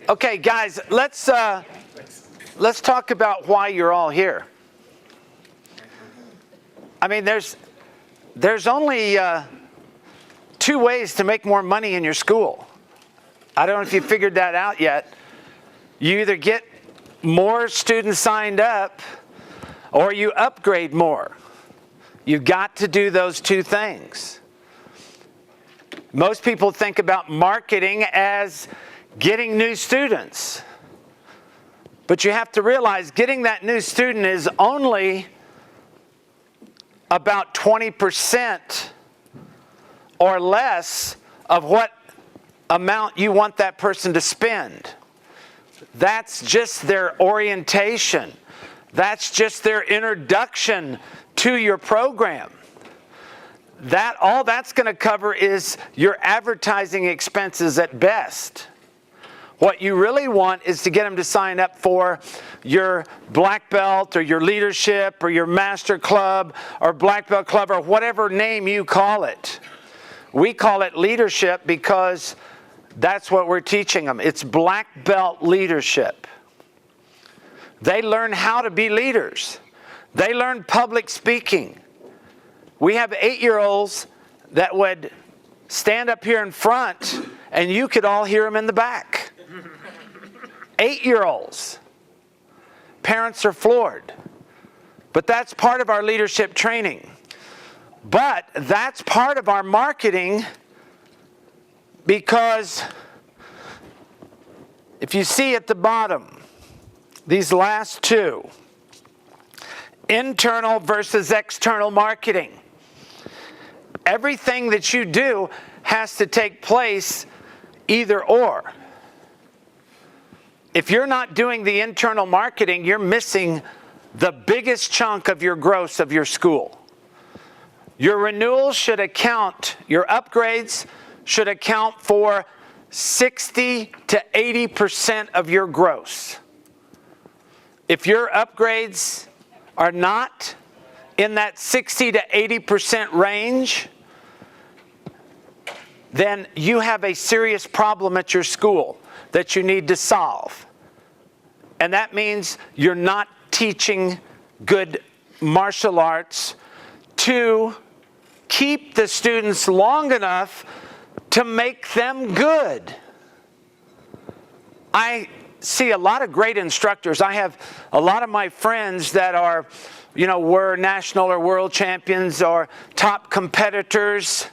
Okay, guys, let's talk about why you're all here. I mean, there's only 2 ways to make more money in your school. I don't know if you figured that out yet. You either get more students signed up or you upgrade more. You've got to do those 2 things. Most people think about marketing as getting new students. But you have to realize getting that new student is only about 20% or less of what amount you want that person to spend. That's just their orientation. That's just their introduction to your program. All that's going to cover is your advertising expenses at best. What you really want is to get them to sign up for your black belt or your leadership or your master club or black belt club or whatever name you call it. We call it leadership because that's what we're teaching them. It's black belt leadership. They learn how to be leaders. They learn public speaking. We have 8-year-olds that would stand up here in front and you could all hear them in the back. 8-year-olds. Parents are floored. But that's part of our leadership training. But that's part of our marketing because if you see at the bottom, these last 2, internal versus external marketing. Everything that you do has to take place either or. If you're not doing the internal marketing, you're missing the biggest chunk of your gross of your school. Your renewals should account, your upgrades should account for 60 to 80% of your gross. If your upgrades are not in that 60 to 80% range, then you have a serious problem at your school that you need to solve. And that means you're not teaching good martial arts to keep the students long enough to make them good. I see a lot of great instructors. I have a lot of my friends that are, were national or world champions or top competitors.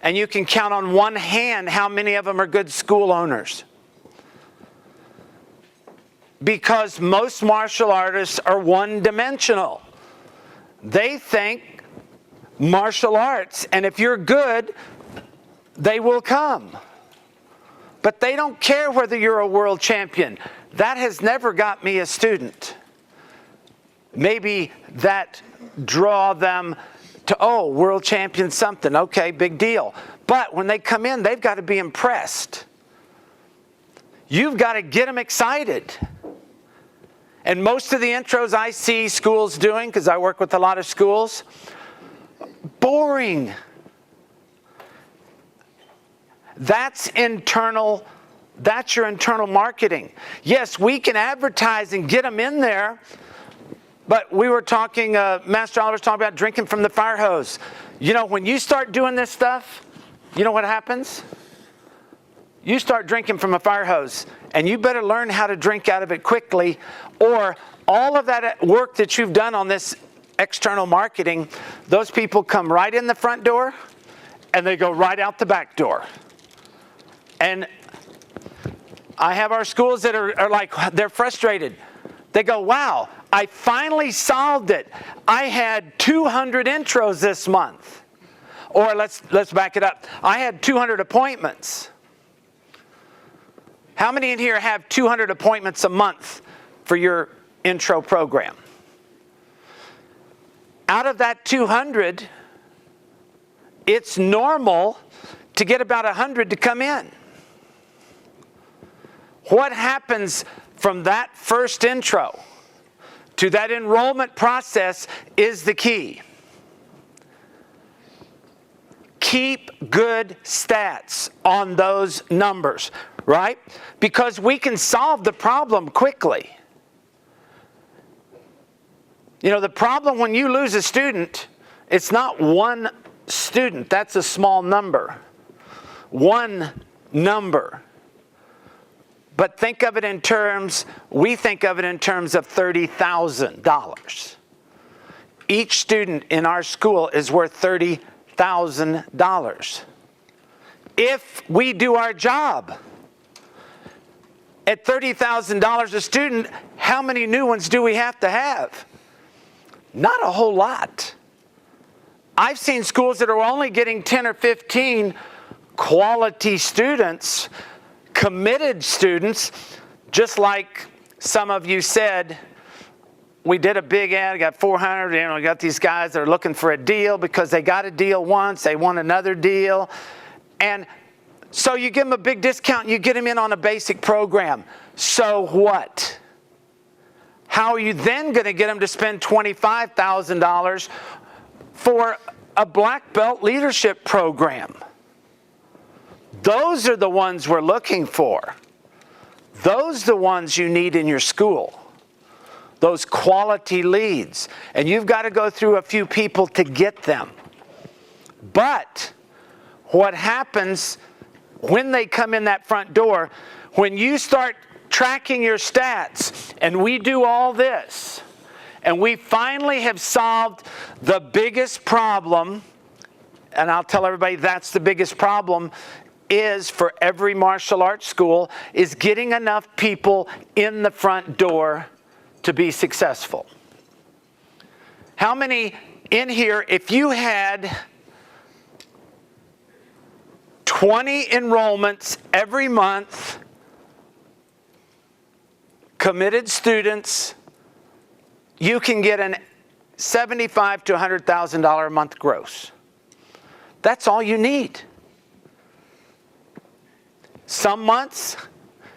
And you can count on one hand how many of them are good school owners. Because most martial artists are one-dimensional. They think martial arts, and if you're good, they will come. But they don't care whether you're a world champion. That has never got me a student. Maybe that draw them to, world champion something. Okay, big deal. But when they come in, they've got to be impressed. You've got to get them excited. And most of the intros I see schools doing, because I work with a lot of schools, boring. That's internal. That's your internal marketing. Yes, we can advertise and get them in there. But we were talking, Master Oliver's talking about drinking from the fire hose. When you start doing this stuff, you know what happens? You start drinking from a fire hose, and you better learn how to drink out of it quickly, or all of that work that you've done on this external marketing, those people come right in the front door, and they go right out the back door. And I have our schools that are like, they're frustrated. They go, wow, I finally solved it. I had 200 intros this month. Or let's back it up. I had 200 appointments. How many in here have 200 appointments a month for your intro program? Out of that 200, it's normal to get about 100 to come in. What happens from that first intro to that enrollment process is the key. Keep good stats on those numbers. right? Because we can solve the problem quickly. You know, the problem when you lose a student, it's not one student. That's a small number. One number. But think of it in terms, we think of it in terms of $30,000. Each student in our school is worth $30,000. If we do our job, at $30,000 a student, how many new ones do we have to have? Not a whole lot. I've seen schools that are only getting 10 or 15 quality students, committed students, just like some of you said. We did a big ad, got 400, you know, got these guys that are looking for a deal because they got a deal once, they want another deal. And so you give them a big discount and you get them in on a basic program. So what? How are you then going to get them to spend $25,000 for a black belt leadership program? Those are the ones we're looking for. Those are the ones you need in your school. Those quality leads. And you've got to go through a few people to get them. But what happens when they come in that front door, when you start tracking your stats, and we do all this, and we finally have solved the biggest problem, and I'll tell everybody that's the biggest problem, is for every martial arts school, is getting enough people in the front door to be successful. How many in here, if you had 20 enrollments every month, committed students, you can get an $75,000 to $100,000 a month gross. That's all you need. Some months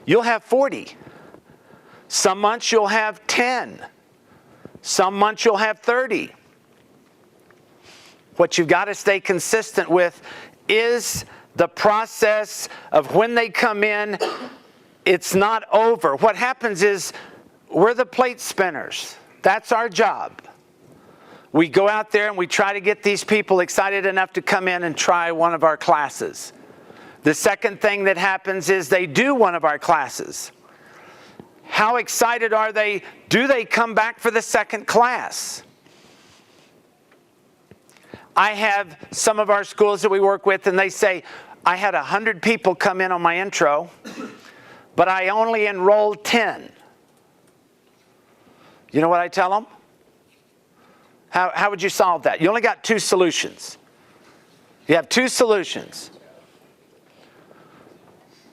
you'll have 40. Some months you'll have 10. Some months you'll have 30. What you've got to stay consistent with is the process of when they come in, it's not over. What happens is we're the plate spinners. That's our job. We go out there and we try to get these people excited enough to come in and try one of our classes. The second thing that happens is they do one of our classes. How excited are they? Do they come back for the second class? I have some of our schools that we work with, and they say, I had 100 people come in on my intro, but I only enrolled 10. You know what I tell them? How would you solve that? You only got two solutions. You have two solutions.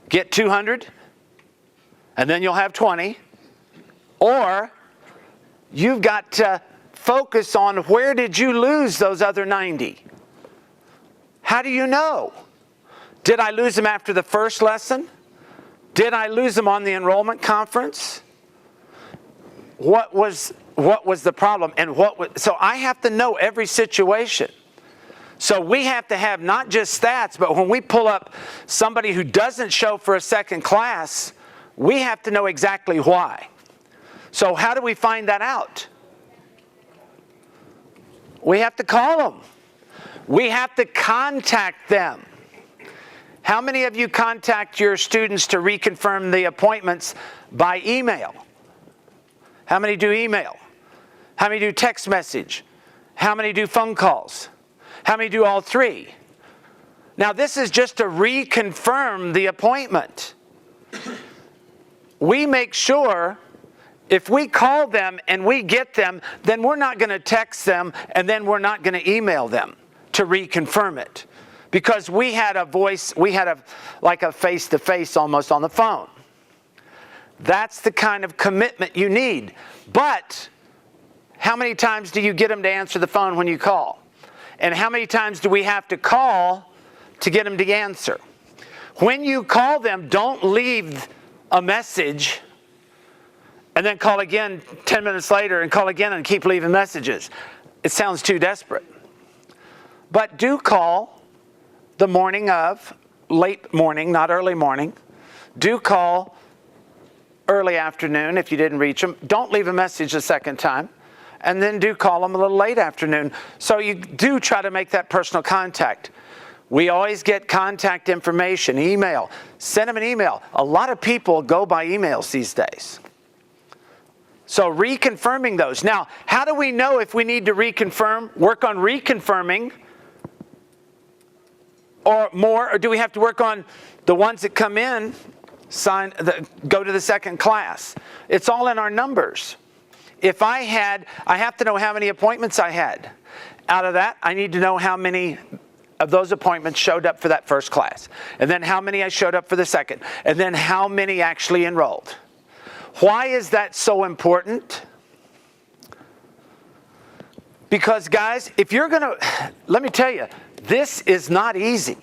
Get 200, and then you'll have 20. Or you've got to focus on where did you lose those other 90? How do you know? Did I lose them after the first lesson? Did I lose them on the enrollment conference? What was the problem? And so I have to know every situation. So we have to have not just stats, but when we pull up somebody who doesn't show for a second class, we have to know exactly why. So how do we find that out? We have to call them. We have to contact them. How many of you contact your students to reconfirm the appointments by email? How many do email? How many do text message? How many do phone calls? How many do all three? Now this is just to reconfirm the appointment. We make sure if we call them and we get them, then we're not going to text them and then we're not going to email them to reconfirm it. Because we had a voice, like a face-to-face almost on the phone. That's the kind of commitment you need. But how many times do you get them to answer the phone when you call? And how many times do we have to call to get them to answer? When you call them, don't leave a message and then call again 10 minutes later and call again and keep leaving messages. It sounds too desperate. But do call the morning of, late morning, not early morning. do call early afternoon if you didn't reach them. Don't leave a message a second time. And then do call them a little late afternoon. So you do try to make that personal contact. We always get contact information, email. Send them an email. A lot of people go by emails these days. So reconfirming those. Now, how do we know if we need to reconfirm, work on reconfirming or more, or do we have to work on the ones that come in, go to the second class? It's all in our numbers. If I have to know how many appointments I had. Out of that, I need to know how many of those appointments showed up for that first class. And then how many I showed up for the second. And then how many actually enrolled. Why is that so important? Because guys, if you're going to, let me tell you, this is not easy.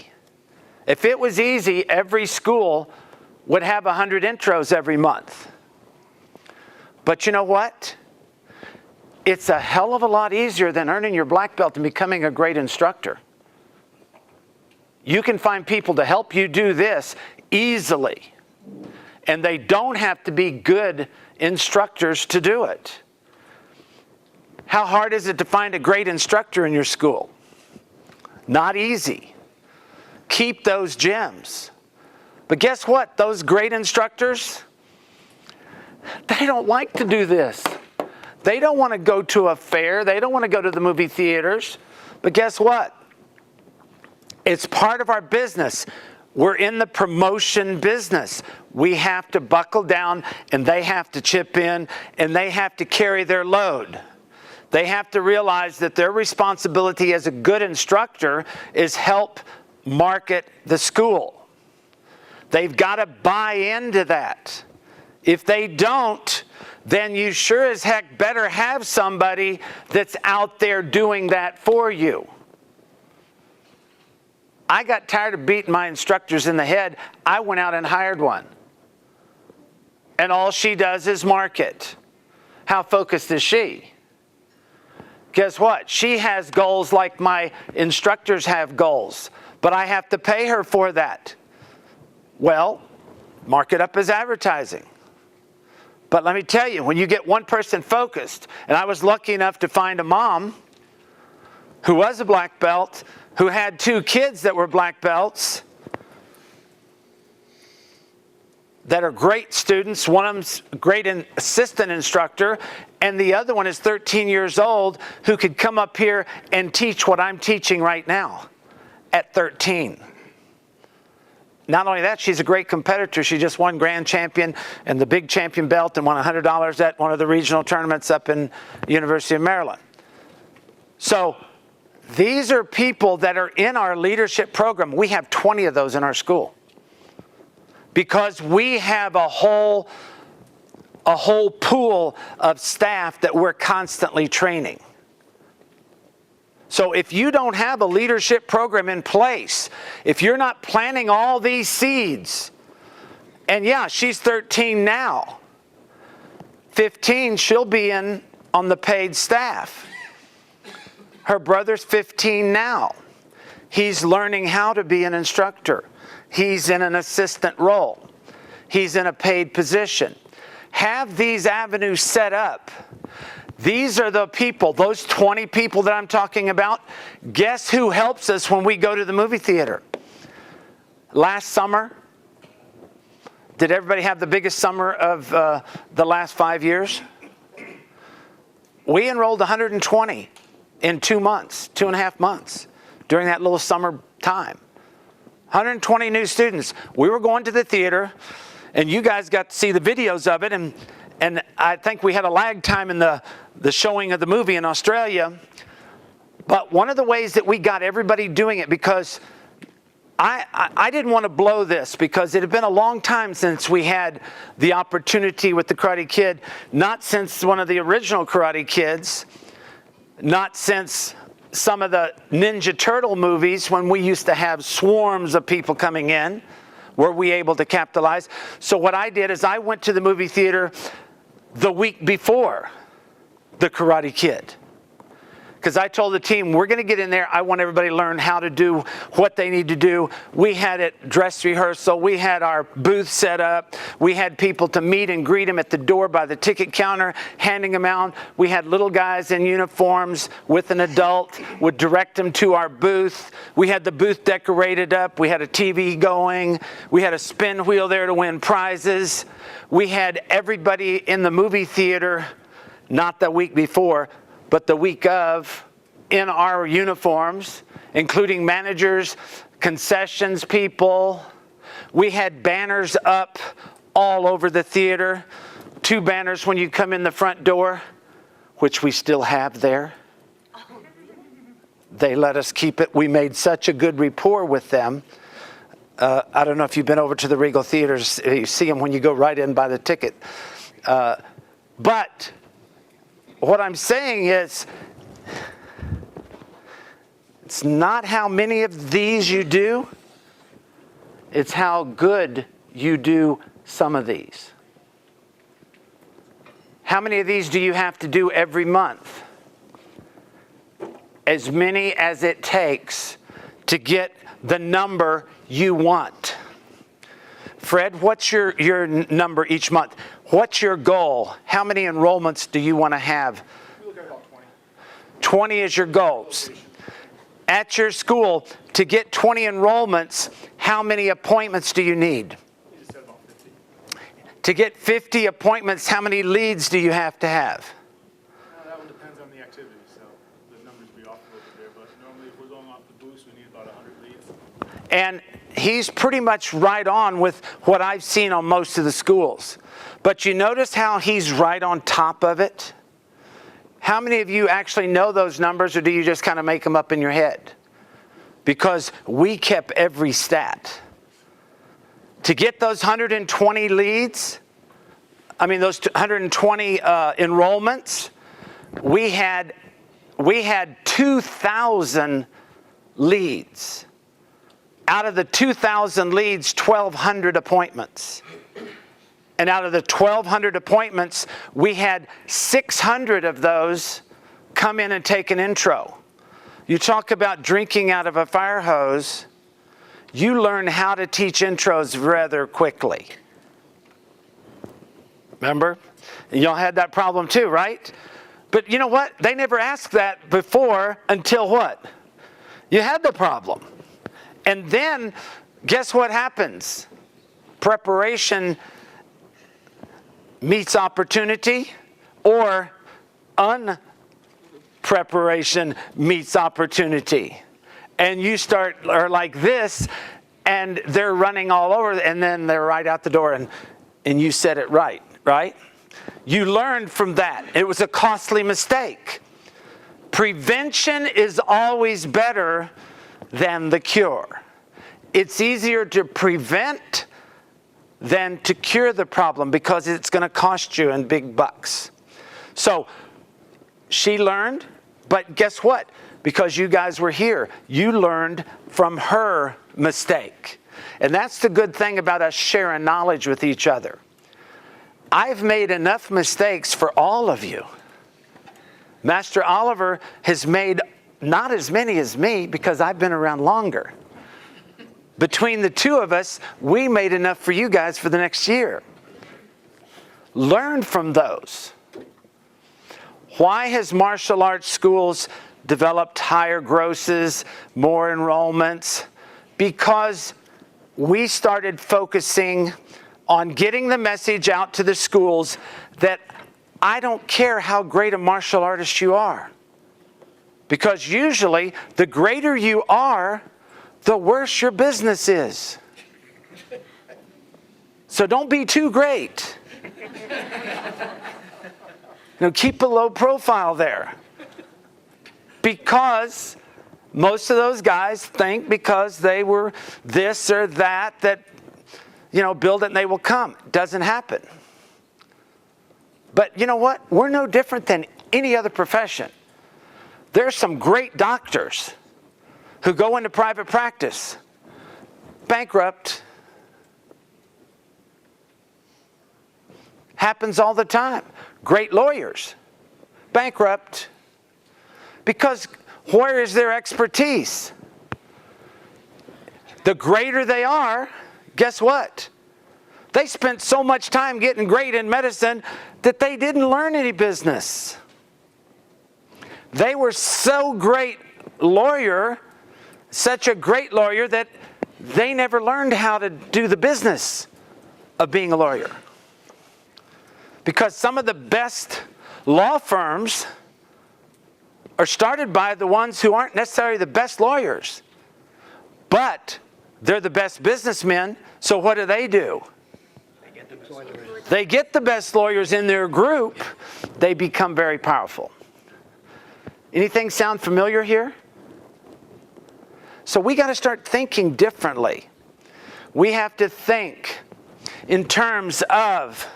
If it was easy, every school would have 100 intros every month. But you know what? It's a hell of a lot easier than earning your black belt and becoming a great instructor. You can find people to help you do this easily. And they don't have to be good instructors to do it. How hard is it to find a great instructor in your school? Not easy. Keep those gems. But guess what? Those great instructors, they don't like to do this. They don't want to go to a fair. They don't want to go to the movie theaters. But guess what? It's part of our business. We're in the promotion business. We have to buckle down, and they have to chip in, and they have to carry their load. They have to realize that their responsibility as a good instructor is help market the school. They've got to buy into that. If they don't, then you sure as heck better have somebody that's out there doing that for you. I got tired of beating my instructors in the head. I went out and hired one. And all she does is market. How focused is she? Guess what? She has goals like my instructors have goals. But I have to pay her for that. Well, mark it up as advertising. But let me tell you, when you get one person focused, and I was lucky enough to find a mom who was a black belt, who had 2 kids that were black belts, that are great students. One of them's a great assistant instructor, and the other one is 13 years old, who could come up here and teach what I'm teaching right now at 13. Not only that, she's a great competitor. She just won grand champion and the big champion belt and won $100 at one of the regional tournaments up in University of Maryland. So these are people that are in our leadership program. We have 20 of those in our school because we have a whole pool of staff that we're constantly training. So if you don't have a leadership program in place, if you're not planting all these seeds, and yeah, she's 13 now, 15, she'll be on the paid staff. Her brother's 15 now. He's learning how to be an instructor. He's in an assistant role. He's in a paid position. Have these avenues set up. These are the people, those 20 people that I'm talking about. Guess who helps us when we go to the movie theater? Last summer, did everybody have the biggest summer of the last 5 years? We enrolled 120 in 2 months, 2.5 months, during that little summer time. 120 new students. We were going to the theater, and you guys got to see the videos of it, and I think we had a lag time in the showing of the movie in Australia. But one of the ways that we got everybody doing it, because I didn't want to blow this, because it had been a long time since we had the opportunity with the Karate Kid, not since one of the original Karate Kids, not since some of the Ninja Turtle movies when we used to have swarms of people coming in. Were we able to capitalize? So what I did is I went to the movie theater the week before the Karate Kid, because I told the team, we're going to get in there. I want everybody to learn how to do what they need to do. We had it dress rehearsal. We had our booth set up. We had people to meet and greet them at the door by the ticket counter, handing them out. We had little guys in uniforms with an adult, would direct them to our booth. We had the booth decorated up. We had a TV going. We had a spin wheel there to win prizes. We had everybody in the movie theater, not the week before, but the week of, in our uniforms, including managers, concessions people. We had banners up all over the theater. 2 banners when you come in the front door, which we still have there. They let us keep it. We made such a good rapport with them. I don't know if you've been over to the Regal Theaters. You see them when you go right in by the ticket. But what I'm saying is, it's not how many of these you do. It's how good you do some of these. How many of these do you have to do every month? As many as it takes to get the number you want. Fred, what's your number each month? What's your goal? How many enrollments do you want to have? We look at about 20. 20 is your goals. At your school, to get 20 enrollments, how many appointments do you need? We just said about 50. To get 50 appointments, how many leads do you have to have? That one depends on the activity, so the numbers we offer over there. But normally, if we're going off the boost, we need about 100 leads. And he's pretty much right on with what I've seen on most of the schools. But you notice how he's right on top of it? How many of you actually know those numbers, or do you just kind of make them up in your head? Because we kept every stat. To get those 120 leads, those 120 enrollments, we had 2,000 leads. Out of the 2,000 leads, 1,200 appointments. And out of the 1,200 appointments, we had 600 of those come in and take an intro. You talk about drinking out of a fire hose, you learn how to teach intros rather quickly. Remember? Y'all had that problem too, right? But you know what? They never asked that before until what? You had the problem. And then, guess what happens? Preparation meets opportunity, or unpreparation meets opportunity. And you are like this, and they're running all over, and then they're right out the door, and you said it right? You learned from that. It was a costly mistake. Prevention is always better than the cure. It's easier to prevent than to cure the problem, because it's going to cost you in big bucks. So she learned, but guess what? Because you guys were here, you learned from her mistake. And that's the good thing about us sharing knowledge with each other. I've made enough mistakes for all of you. Master Oliver has made not as many as me, because I've been around longer. Between the two of us, we made enough for you guys for the next year. Learn from those. Why has martial arts schools developed higher grosses, more enrollments? Because we started focusing on getting the message out to the schools that I don't care how great a martial artist you are. Because usually, the greater you are, the worse your business is. So don't be too great. Keep a low profile there. Because most of those guys think because they were this or that, build it and they will come. Doesn't happen. But you know what? We're no different than any other profession. There's some great doctors who go into private practice, bankrupt. Happens all the time. Great lawyers, bankrupt. Because where is their expertise? The greater they are, guess what? They spent so much time getting great in medicine that they didn't learn any business. They were so great lawyer, such a great lawyer, that they never learned how to do the business of being a lawyer. Because some of the best law firms are started by the ones who aren't necessarily the best lawyers. But they're the best businessmen, so what do? They get the best lawyers in their group. They become very powerful. Anything sound familiar here? So we got to start thinking differently. We have to think in terms of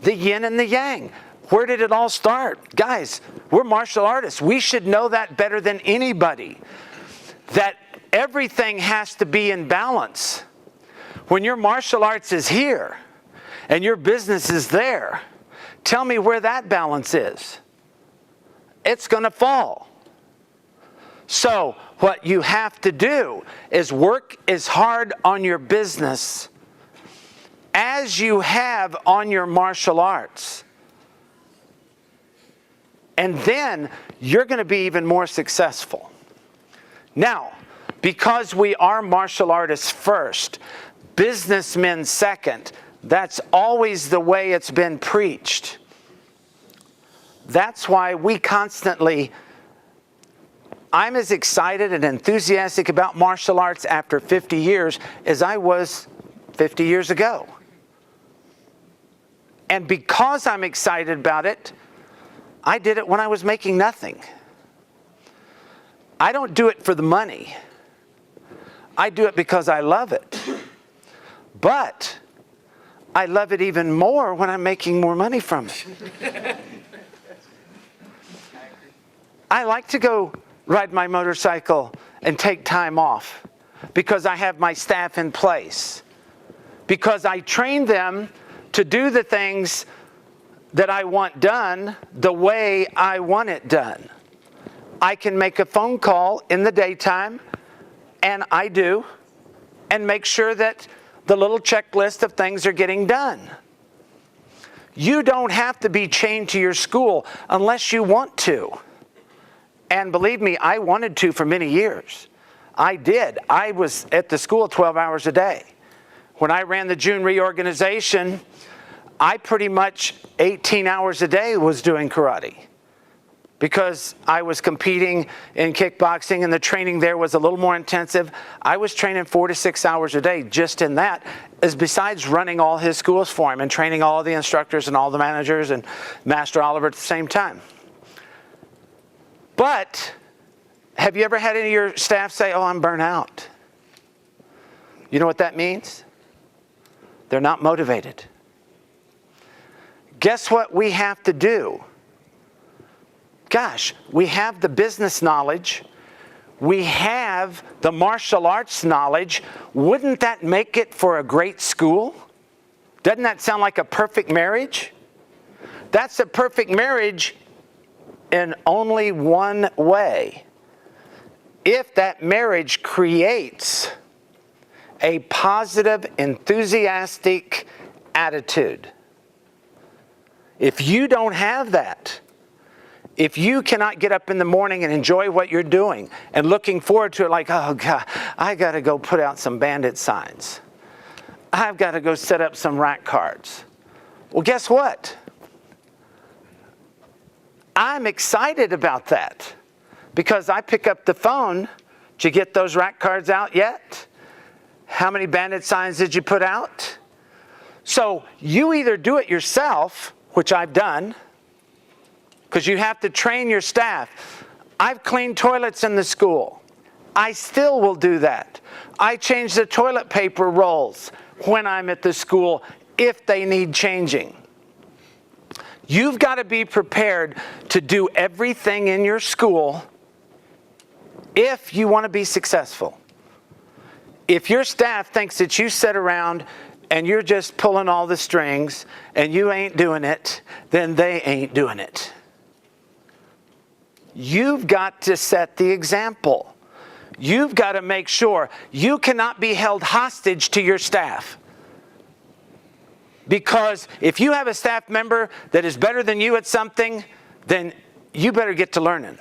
the yin and the yang. Where did it all start? Guys, we're martial artists. We should know that better than anybody. That everything has to be in balance. When your martial arts is here and your business is there, tell me where that balance is. It's going to fall. So what you have to do is work as hard on your business as you have on your martial arts. And then you're going to be even more successful. Now, because we are martial artists first, businessmen second, that's always the way it's been preached. That's why we constantly, I'm as excited and enthusiastic about martial arts after 50 years as I was 50 years ago. And because I'm excited about it, I did it when I was making nothing. I don't do it for the money. I do it because I love it. But I love it even more when I'm making more money from it. I like to go ride my motorcycle and take time off because I have my staff in place. Because I train them to do the things that I want done the way I want it done. I can make a phone call in the daytime, and I do, and make sure that the little checklist of things are getting done. You don't have to be chained to your school unless you want to. And believe me, I wanted to for many years. I did. I was at the school 12 hours a day. When I ran the June reorganization, I pretty much 18 hours a day was doing karate. Because I was competing in kickboxing and the training there was a little more intensive. I was training 4 to 6 hours a day just in that, as besides running all his schools for him and training all the instructors and all the managers and Master Oliver at the same time. But have you ever had any of your staff say, "Oh, I'm burnt out"? You know what that means? They're not motivated. Guess what we have to do? Gosh, we have the business knowledge. We have the martial arts knowledge. Wouldn't that make it for a great school? Doesn't that sound like a perfect marriage? That's a perfect marriage in only one way. If that marriage creates a positive, enthusiastic attitude. If you don't have that, if you cannot get up in the morning and enjoy what you're doing and looking forward to it like, "Oh God, I got to go put out some bandit signs. I've got to go set up some rack cards." Well, guess what? I'm excited about that because I pick up the phone. Did you get those rack cards out yet? How many bandit signs did you put out? So you either do it yourself, which I've done, because you have to train your staff. I've cleaned toilets in the school. I still will do that. I change the toilet paper rolls when I'm at the school if they need changing. You've got to be prepared to do everything in your school if you want to be successful. If your staff thinks that you sit around and you're just pulling all the strings and you ain't doing it, then they ain't doing it. you've got to set the example. You've got to make sure you cannot be held hostage to your staff. Because if you have a staff member that is better than you at something, then you better get to learning.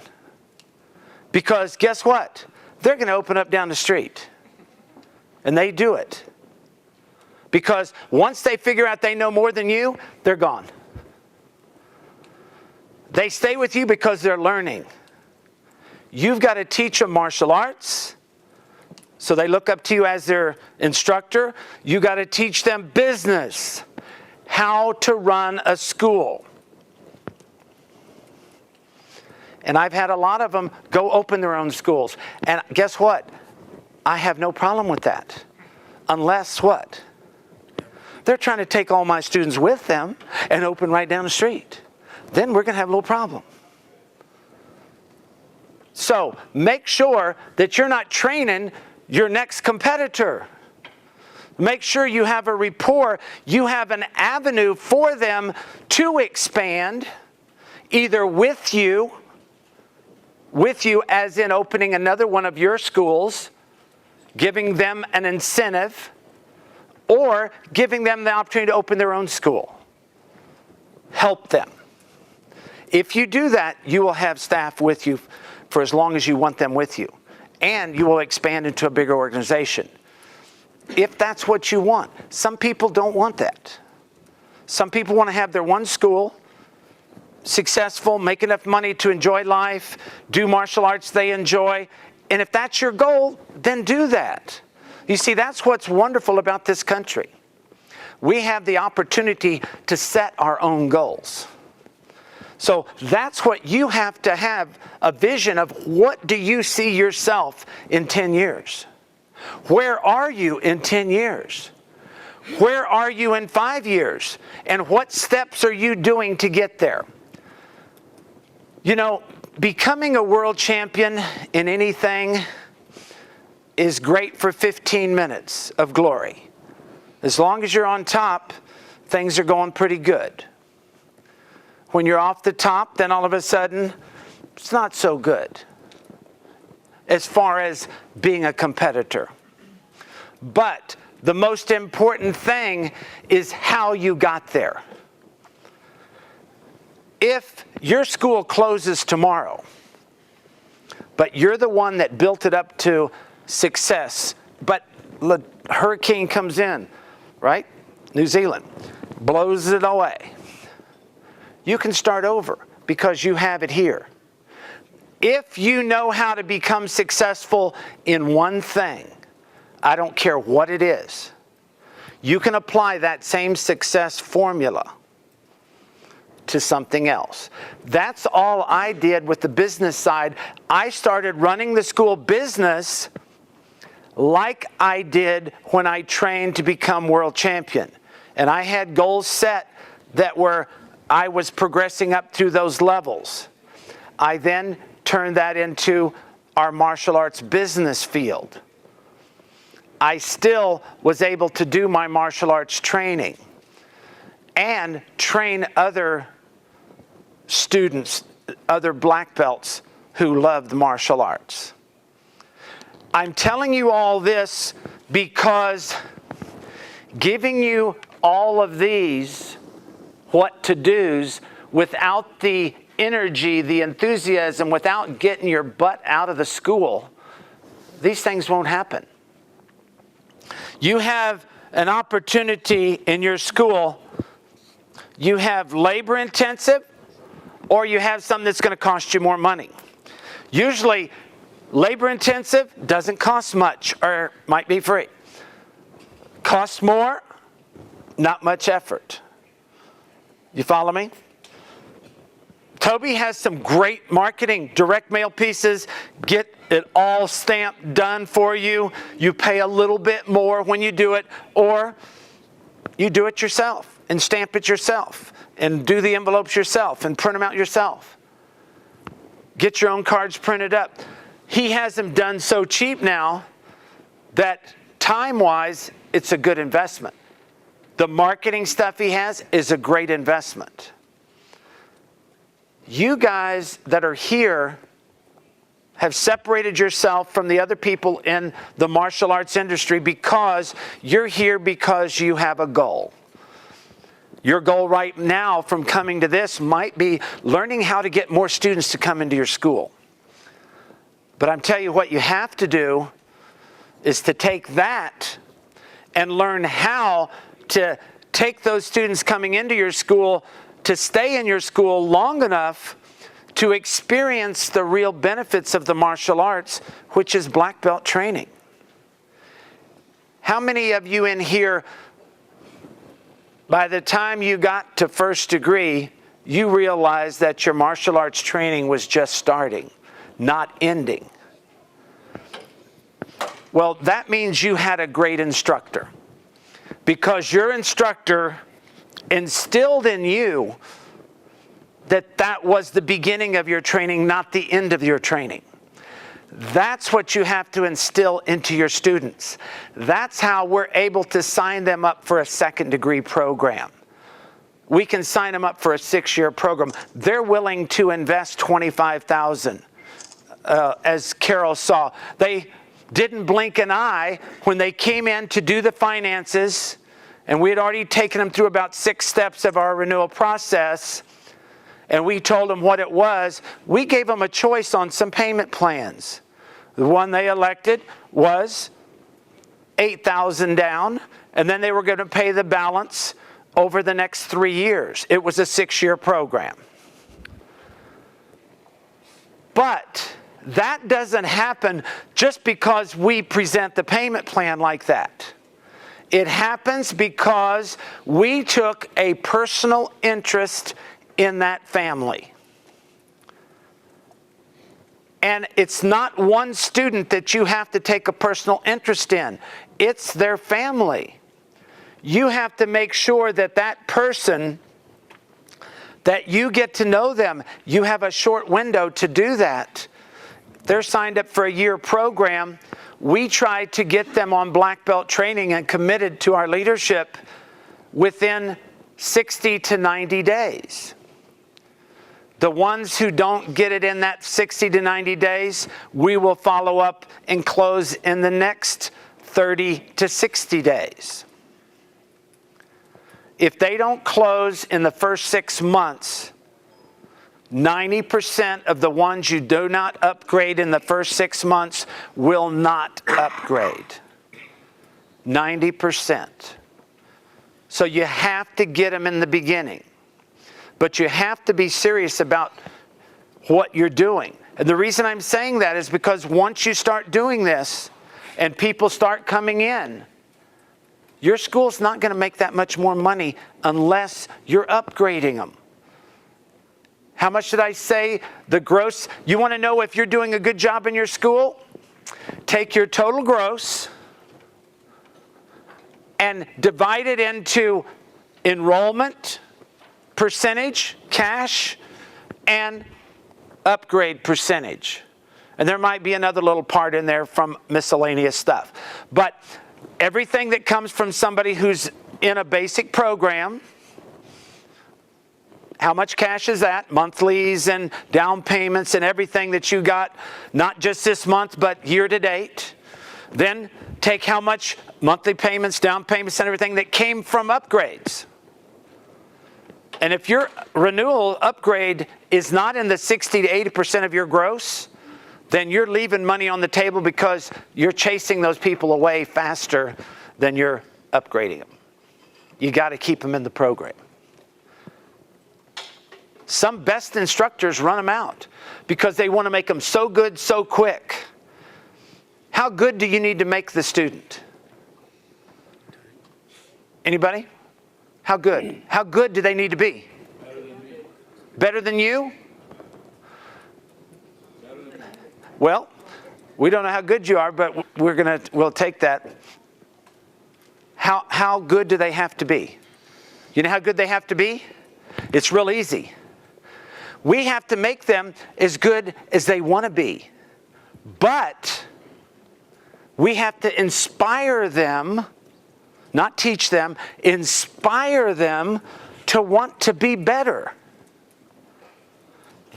Because guess what? They're going to open up down the street. And they do it. Because once they figure out they know more than you, they're gone. They stay with you because they're learning. You've got to teach them martial arts, so they look up to you as their instructor. You got to teach them business, how to run a school. And I've had a lot of them go open their own schools. And guess what? I have no problem with that. Unless what? They're trying to take all my students with them and open right down the street. Then we're going to have a little problem. So make sure that you're not training your next competitor. Make sure you have a rapport. You have an avenue for them to expand, either with you as in opening another one of your schools, giving them an incentive, or giving them the opportunity to open their own school. Help them. If you do that, you will have staff with you for as long as you want them with you. And you will expand into a bigger organization. If that's what you want. Some people don't want that. Some people want to have their one school, successful, make enough money to enjoy life, do martial arts they enjoy. And if that's your goal, then do that. You see, that's what's wonderful about this country. We have the opportunity to set our own goals. So that's what you have to have a vision of. What do you see yourself in 10 years? Where are you in 10 years? Where are you in 5 years? And what steps are you doing to get there? You know, becoming a world champion in anything is great for 15 minutes of glory. As long as you're on top, things are going pretty good. When you're off the top, then all of a sudden, it's not so good as far as being a competitor. But the most important thing is how you got there. If your school closes tomorrow, but you're the one that built it up to success, but the hurricane comes in, right? New Zealand blows it away. You can start over because you have it here. If you know how to become successful in one thing, I don't care what it is, you can apply that same success formula to something else. That's all I did with the business side. I started running the school business like I did when I trained to become world champion. And I had goals set that were, I was progressing up through those levels. I then turned that into our martial arts business field. I still was able to do my martial arts training and train other students, other black belts who loved martial arts. I'm telling you all this because giving you all of these what to do's without the energy, the enthusiasm, without getting your butt out of the school, these things won't happen. You have an opportunity in your school. You have labor intensive, or you have something that's going to cost you more money. Usually labor intensive doesn't cost much, or might be free. Costs more, not much effort. You follow me? Toby has some great marketing, direct mail pieces, get it all stamped, done for you. You pay a little bit more when you do it, or you do it yourself and stamp it yourself and do the envelopes yourself and print them out yourself. Get your own cards printed up. He has them done so cheap now that time-wise, it's a good investment. The marketing stuff he has is a great investment. You guys that are here have separated yourself from the other people in the martial arts industry because you're here because you have a goal. Your goal right now from coming to this might be learning how to get more students to come into your school. But I'm telling you what you have to do is to take that and learn how to take those students coming into your school to stay in your school long enough to experience the real benefits of the martial arts, which is black belt training. How many of you in here, by the time you got to first degree, you realized that your martial arts training was just starting, not ending? Well, that means you had a great instructor, because your instructor instilled in you that that was the beginning of your training, not the end of your training. That's what you have to instill into your students. That's how we're able to sign them up for a second degree program. We can sign them up for a 6-year program. They're willing to invest $25,000. As Carol saw, they didn't blink an eye when they came in to do the finances, and we had already taken them through about 6 steps of our renewal process, and we told them what it was. We gave them a choice on some payment plans. The one they elected was $8,000 down, and then they were going to pay the balance over the next 3 years. It was a 6-year program. But that doesn't happen just because we present the payment plan like that. It happens because we took a personal interest in that family. And it's not one student that you have to take a personal interest in. It's their family. You have to make sure that that person, that you get to know them. You have a short window to do that. They're signed up for a year program. We try to get them on black belt training and committed to our leadership within 60 to 90 days. The ones who don't get it in that 60 to 90 days, we will follow up and close in the next 30 to 60 days. If they don't close in the first 6 months, 90% of the ones you do not upgrade in the first 6 months will not upgrade. 90%. So you have to get them in the beginning. But you have to be serious about what you're doing. And the reason I'm saying that is because once you start doing this and people start coming in, your school's not going to make that much more money unless you're upgrading them. How much did I say the gross? You want to know if you're doing a good job in your school? Take your total gross and divide it into enrollment percentage, cash, and upgrade percentage. And there might be another little part in there from miscellaneous stuff. But everything that comes from somebody who's in a basic program, how much cash is that? Monthlies and down payments and everything that you got, not just this month, but year to date. Then take how much monthly payments, down payments, and everything that came from upgrades. And if your renewal upgrade is not in the 60 to 80% of your gross, then you're leaving money on the table because you're chasing those people away faster than you're upgrading them. You got to keep them in the program. Some best instructors run them out because they want to make them so good so quick. How good do you need to make the student? Anybody? How good? How good do they need to be? Better than you? Well, we don't know how good you are, but we'll take that. How good do they have to be? You know how good they have to be? It's real easy. We have to make them as good as they want to be. But we have to inspire them, not teach them, inspire them to want to be better.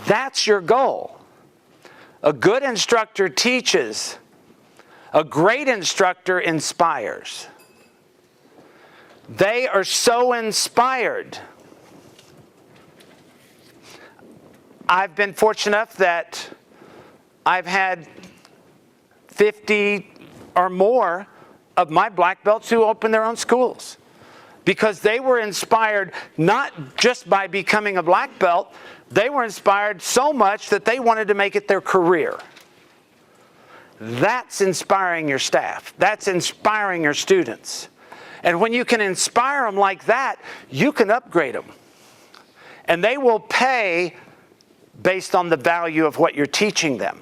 That's your goal. A good instructor teaches. A great instructor inspires. They are so inspired. I've been fortunate enough that I've had 50 or more of my black belts who opened their own schools because they were inspired not just by becoming a black belt, they were inspired so much that they wanted to make it their career. That's inspiring your staff. That's inspiring your students. And when you can inspire them like that, you can upgrade them. And they will pay based on the value of what you're teaching them.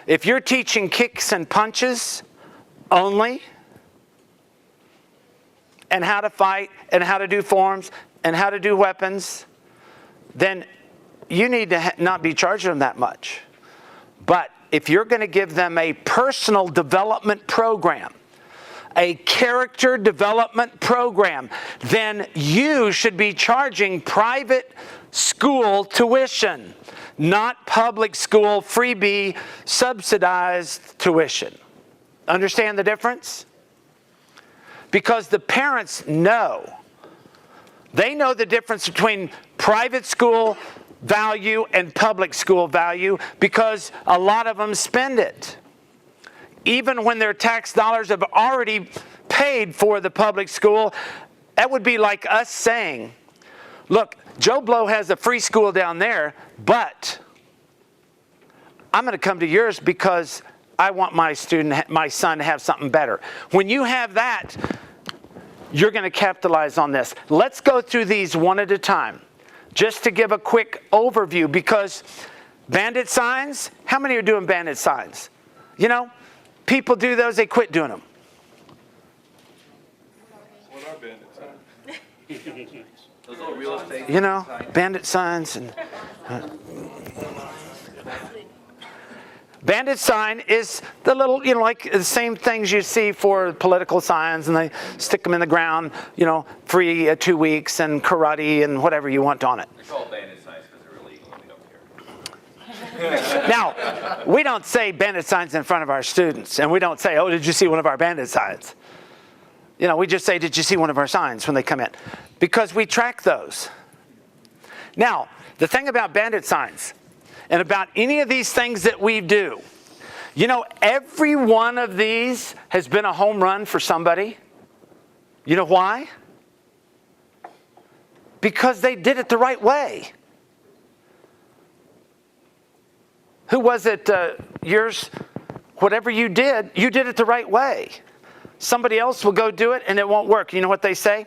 If you're teaching kicks and punches only, and how to fight, and how to do forms, and how to do weapons, then you need to not be charging them that much. But if you're going to give them a personal development program, a character development program, then you should be charging private school tuition, not public school freebie subsidized tuition. Understand the difference? Because the parents know. They know the difference between private school value and public school value because a lot of them spend it. Even when their tax dollars have already paid for the public school, that would be like us saying, look, Joe Blow has a free school down there, but I'm going to come to yours because I want my son to have something better. When you have that, you're going to capitalize on this. Let's go through these one at a time, just to give a quick overview, because bandit signs, how many are doing bandit signs? You know, people do those, they quit doing them. What are bandit signs? Those little real estate. You know, bandit signs and... Bandit sign is the little, you know, like the same things you see for political signs, and they stick them in the ground, you know, free 2 weeks and karate and whatever you want on it. They're called bandit signs because they're illegal and we don't care. Now, we don't say bandit signs in front of our students, and we don't say, oh, did you see one of our bandit signs? You know, we just say, did you see one of our signs when they come in? Because we track those. Now, the thing about bandit signs, and about any of these things that we do, you know, every one of these has been a home run for somebody. You know why? Because they did it the right way. Who was it, yours? Whatever you did it the right way. Somebody else will go do it and it won't work. You know what they say?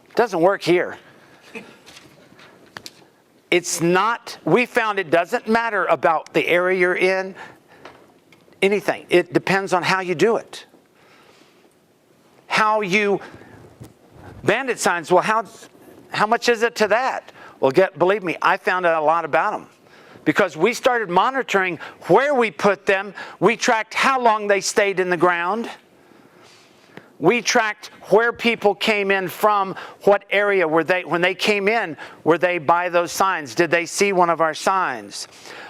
It doesn't work here. It's not, we found it doesn't matter about the area you're in, anything. It depends on how you do it. How you, bandit signs, well, how much is it to that? Well, believe me, I found out a lot about them. Because we started monitoring where we put them. We tracked how long they stayed in the ground. We tracked where people came in from, what area were they, when they came in, were they by those signs? Did they see one of our signs?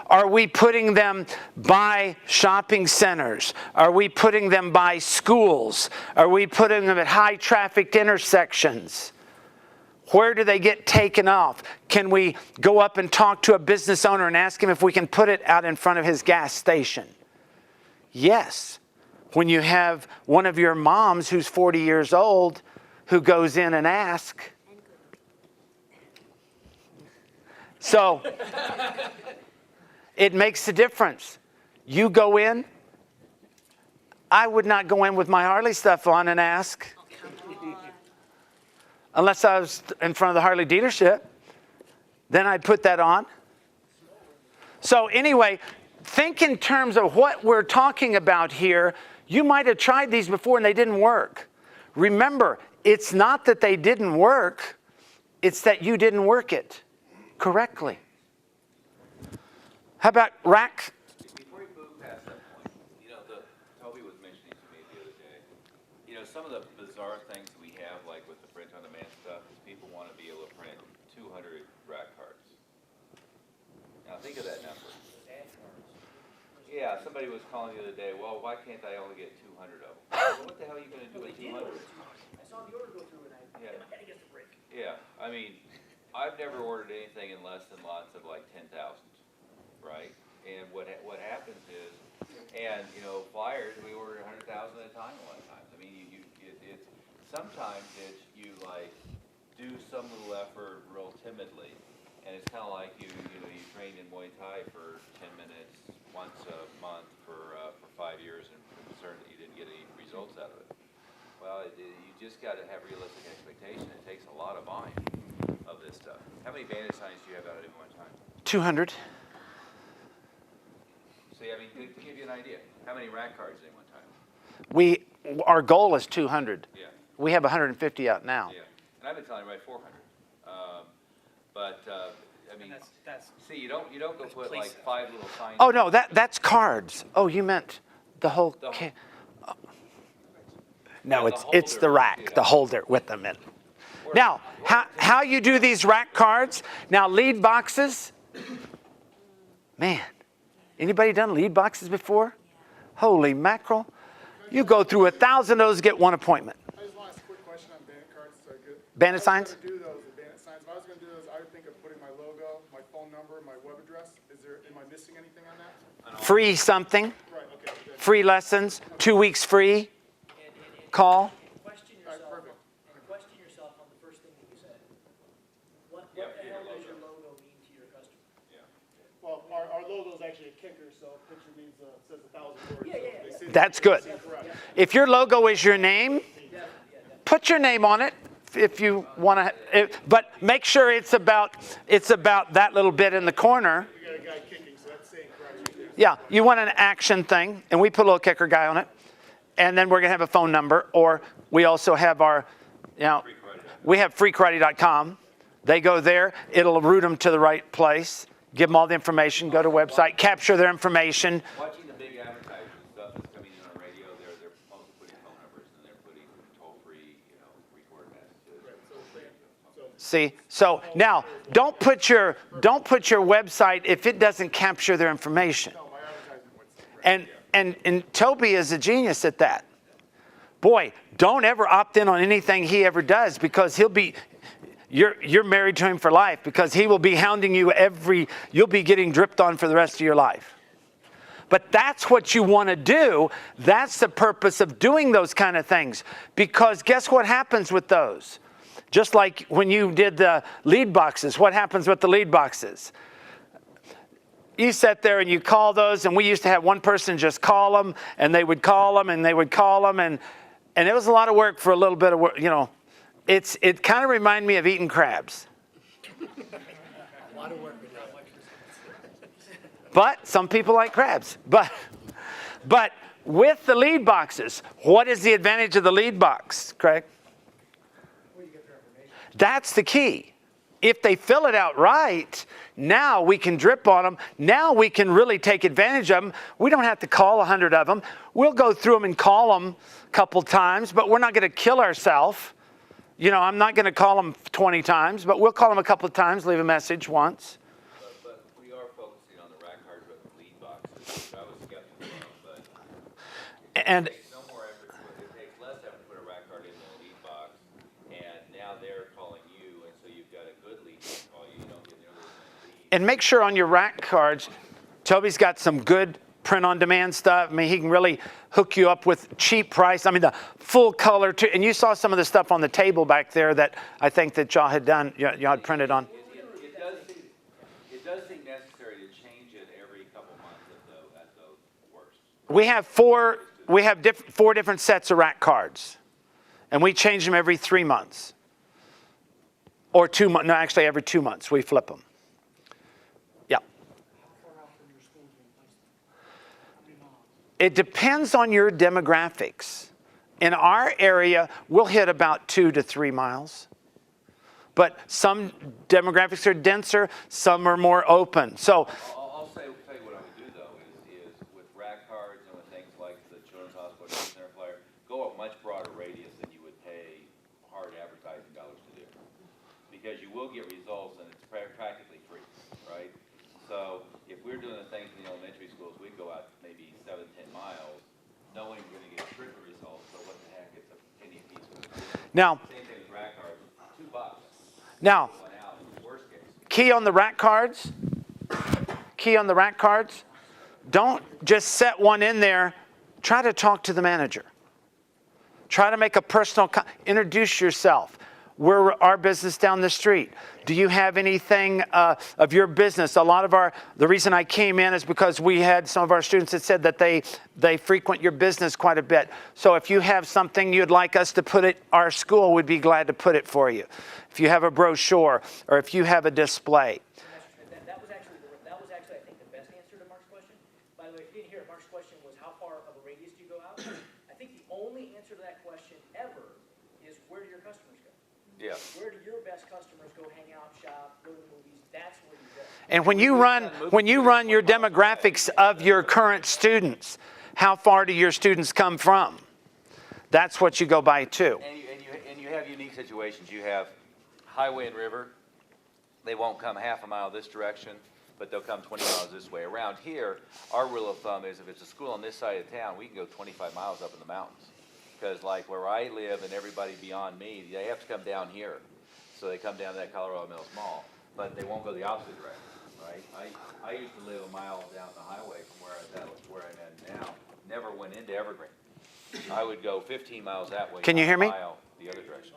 Are we putting them by shopping centers? Are we putting them by schools? Are we putting them at high trafficked intersections? Where do they get taken off? Can we go up and talk to a business owner and ask him if we can put it out in front of his gas station? Yes. When you have one of your moms who's 40 years old who goes in and asks. So it makes a difference. You go in. I would not go in with my Harley stuff on and ask. Unless I was in front of the Harley dealership. Then I'd put that on. So anyway, think in terms of what we're talking about here. You might have tried these before and they didn't work. Remember, it's not that they didn't work. It's that you didn't work it correctly. How about rack? Before you move past that point, you know, Toby was mentioning to me the other day, you know, some of the bizarre things we have, like with the print on demand stuff, is people want to be able to print 200 rack cards. Now think of that number. somebody was calling the other day, well, why can't I only get 200 of them? Well, what the hell are you gonna do with 200? I saw the order go through and I hit my head against the brick. Yeah, I mean, I've never ordered anything in less than lots of like 10,000, right? And what happens is, and you know, flyers, we order 100,000 at a time a lot of times. I mean, it's sometimes it's you like do some little effort real timidly, and it's kind of like you trained in Muay Thai for 10 minutes once a month for 5 years and concerned that you didn't get any results out of it. Well, you just got to have realistic expectation. It takes a lot of volume of this stuff. How many bandage signs do you have out at one time? 200. See, I mean, to give you an idea, how many rack cards at one time? Our goal is 200. Yeah. We have 150 out now. Yeah, and I've been telling you, right, 400. I mean, That's see, you don't go put like 5 little signs. Oh no, that's cards. Oh, you meant the whole. The whole- No, Yeah, the it's the holder, rack, yeah. the holder with them in. Now, how you do these rack cards? Now, lead boxes. Man, anybody done lead boxes before? Holy mackerel! You go through 1,000 of those, get one appointment. I just want to ask a quick question on bandit cards. Is that good? Bandit signs? If I was going to do those, the bandit signs, if I was going to do those, I would think of putting my logo, my phone number, my web address. Am I missing anything on that? Free something, Right, okay. free lessons, 2 weeks free. Call. question yourself, perfect. and question yourself on the first thing that you said. What Yeah, the your hell does logo. your logo mean to your customer? Yeah. Well, our logo is actually a kicker, so picture means says 1,000 words. Yeah. They say That's good. correct. If your logo is your name, put your name on it if you want to. But make sure it's about that little bit in the corner. We got a guy kicking, so that's saying correct. Yeah, you want an action thing, and we put a little kicker guy on it, and then we're gonna have a phone number, or we also have our, we have freekarate.com. They go there, it'll route them to the right place, give them all the information, go to website, capture their information. Watching the big advertising stuff that's coming in on radio, they're mostly putting phone numbers and they're putting toll-free, recorded messages. See, so now don't put your website if it doesn't capture their information. No, my advertising would say correct. And Toby is a genius at that. Boy, don't ever opt in on anything he ever does, because you're married to him for life, because he will be hounding you you'll be getting dripped on for the rest of your life. But that's what you want to do. That's the purpose of doing those kind of things, because guess what happens with those? Just like when you did the lead boxes, what happens with the lead boxes? You sit there and you call those, and we used to have one person just call them, and they would call them, and they would call them, and it was a lot of work for a little bit of work, It kind of reminded me of eating crabs. A lot of work, but not much results. But some people like crabs. But with the lead boxes, what is the advantage of the lead box, Craig? Where you get their information. That's the key. If they fill it out right, now we can drip on them. Now we can really take advantage of them. We don't have to call 100 of them. We'll go through them and call them a couple times, but we're not going to kill ourselves. I'm not going to call them 20 times, but we'll call them a couple of times, leave a message once. But we are focusing on the rack cards with the lead boxes, which I was skeptical of, but And it takes no more effort, it takes less effort to put a rack card in the lead box, and now they're calling you, and so you've got a good lead to call you, you don't get nearly as many leads. And make sure on your rack cards, Toby's got some good print-on-demand stuff. I mean, he can really hook you up with cheap price. I mean, the full color, too. And you saw some of the stuff on the table back there that I think that y'all had done, y'all had printed on. It does seem necessary to change it every couple months at the worst. We have four different sets of rack cards, and we change them every 3 months. Or 2 months. No, actually, every 2 months we flip them. Yeah. How far out from your school do you place them? How many miles? It depends on your demographics. In our area, we'll hit about 2 to 3 miles. But some demographics are denser, some are more open. So I'll tell you what I would do though is with rack cards and with things like the Children's Hospital Center Flyer, go a much broader radius than you would pay hard advertising dollars to do. Because you will get results and it's practically free, right? So if we're doing the things in the elementary schools, we'd go out maybe no one's gonna get trick results, so what the heck, it's a penny a piece. Now, Same thing with rack cards, $2. now, One out, worst case. key on the rack cards. Key on the rack cards. Don't just set one in there. Try to talk to the manager. Try to make a personal, introduce yourself. We're our business down the street. Do you have anything of your business? A lot of the reason I came in is because we had some of our students that said that they frequent your business quite a bit. So if you have something you'd like us to put at our school, we'd be glad to put it for you. If you have a brochure or if you have a display. That was actually, I think, the best answer to Mark's question. By the way, if you didn't hear it, Mark's question was how far of a radius do you go out? I think the only answer to that question ever is where do your customers go? Yeah. Where do your best customers go hang out, shop, go to the movies? That's where you go. And when you run your demographics of your current students, how far do your students come from? That's what you go by too. And you have unique situations. You have highway and river. They won't come half a mile this direction, but they'll come 20 miles this way. Around here, our rule of thumb is if it's a school on this side of town, we can go 25 miles up in the mountains. Because like where I live and everybody beyond me, they have to come down here. So they come down to that Colorado Mills Mall, but they won't go the opposite direction, right? I used to live a mile down the highway from where I'm at now. Never went into Evergreen. I would go 15 miles that way. Can you hear me? A mile the other direction.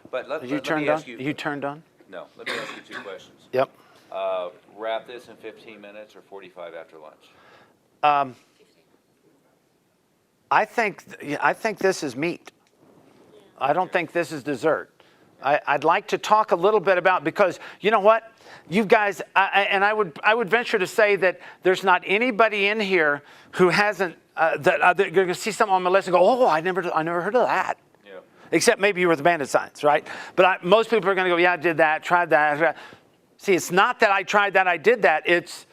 But let You me turned on? ask you. You turned on? No, let me ask you two questions. Yep. Wrap this in 15 minutes or 45 after lunch? I think this is meat. I don't think this is dessert. I'd like to talk a little bit about, because you know what, you guys, I would venture to say that there's not anybody in here who hasn't they're going to see something on my list and go, oh, I never heard of that. Yeah. Except maybe you were the bandit signs, right? But most people are going to go, yeah, I did that, tried that. See, it's not that I tried that, I did that. It's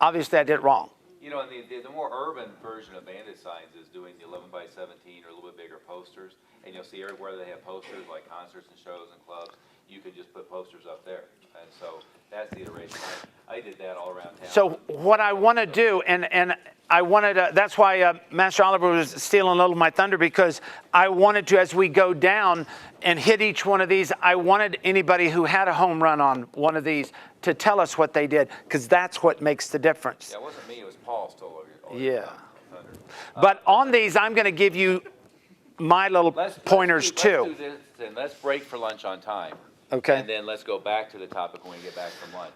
obviously I did it wrong. You know, and the more urban version of bandit signs is doing the 11 by 17 or a little bit bigger posters. And you'll see everywhere they have posters, like concerts and shows and clubs, you can just put posters up there. And so that's the iteration. I did that all around town. So what I want to do, and I wanted to, that's why Master Oliver was stealing a little of my thunder, because I wanted to, as we go down and hit each one of these, I wanted anybody who had a home run on one of these to tell us what they did, because that's what makes the difference. Yeah, it wasn't me, it was Paul stole all Yeah. your thunder. But on these, I'm going to give you my little pointers too. Let's do this, and let's break for lunch on time. Okay. And then let's go back to the topic when we get back from lunch.